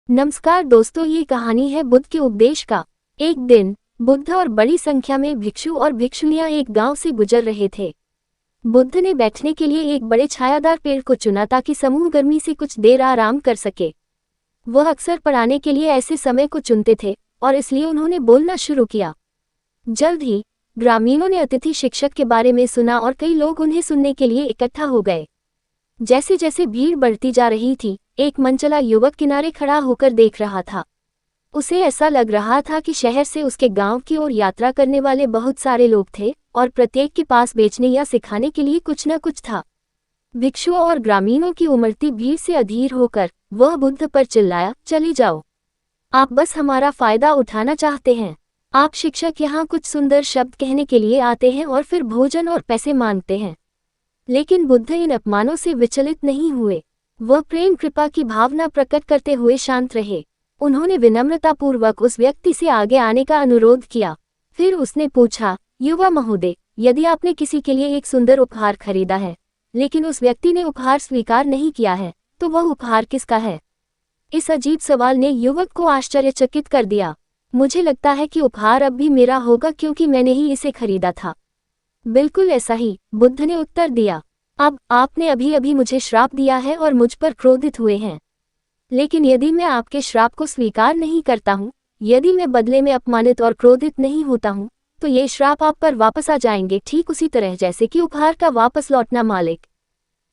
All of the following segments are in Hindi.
नमस्कार दोस्तों, ये कहानी है बुद्ध के उपदेश का। एक दिन बुद्ध और बड़ी संख्या में भिक्षु और भिक्षुनियां एक गांव से गुजर रहे थे। बुद्ध ने बैठने के लिए एक बड़े छायादार पेड़ को चुना ताकि समूह गर्मी से कुछ देर आराम कर सके। वह अक्सर पढ़ाने के लिए ऐसे समय को चुनते थे और इसलिए उन्होंने बोलना शुरू किया। जल्द ही ग्रामीणों ने अतिथि शिक्षक के बारे में सुना और कई लोग उन्हें सुनने के लिए इकट्ठा हो गए। जैसे जैसे भीड़ बढ़ती जा रही थी, एक मनचला युवक किनारे खड़ा होकर देख रहा था। उसे ऐसा लग रहा था कि शहर से उसके गांव की ओर यात्रा करने वाले बहुत सारे लोग थे और प्रत्येक के पास बेचने या सिखाने के लिए कुछ न कुछ था। भिक्षुओं और ग्रामीणों की उमड़ती भीड़ से अधीर होकर वह बुद्ध पर चिल्लाया, चले जाओ, आप बस हमारा फायदा उठाना चाहते हैं। आप शिक्षक यहाँ कुछ सुंदर शब्द कहने के लिए आते हैं और फिर भोजन और पैसे मांगते हैं। लेकिन बुद्ध इन अपमानों से विचलित नहीं हुए। वह प्रेम कृपा की भावना प्रकट करते हुए शांत रहे। उन्होंने विनम्रतापूर्वक उस व्यक्ति से आगे आने का अनुरोध किया। फिर उसने पूछा, युवा महोदय, यदि आपने किसी के लिए एक सुंदर उपहार खरीदा है लेकिन उस व्यक्ति ने उपहार स्वीकार नहीं किया है, तो वह उपहार किसका है? इस अजीब सवाल ने युवक को आश्चर्यचकित कर दिया। मुझे लगता है कि उपहार अब भी मेरा होगा क्योंकि मैंने ही इसे खरीदा था। बिल्कुल ऐसा ही, बुद्ध ने उत्तर दिया। अब आपने अभी अभी मुझे श्राप दिया है और मुझ पर क्रोधित हुए हैं। लेकिन यदि मैं आपके श्राप को स्वीकार नहीं करता हूँ, यदि मैं बदले में अपमानित और क्रोधित नहीं होता हूँ, तो ये श्राप आप पर वापस आ जाएंगे, ठीक उसी तरह जैसे कि उपहार का वापस लौटना। मालिक,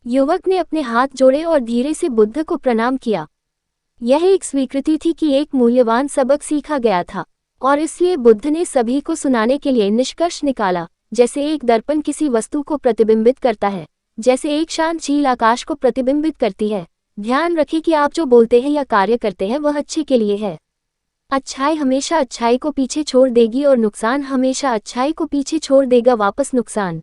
युवक ने अपने हाथ जोड़े और धीरे से बुद्ध को प्रणाम किया। यह एक स्वीकृति थी कि एक मूल्यवान सबक सीखा गया था और इसलिए बुद्ध ने सभी को सुनाने के लिए निष्कर्ष निकाला। जैसे एक दर्पण किसी वस्तु को प्रतिबिंबित करता है, जैसे एक शांत झील आकाश को प्रतिबिंबित करती है, ध्यान रखें कि आप जो बोलते हैं या कार्य करते हैं वह अच्छे के लिए है। अच्छाई हमेशा अच्छाई को पीछे छोड़ देगी और नुकसान हमेशा अच्छाई को पीछे छोड़ देगा। वापस नुकसान।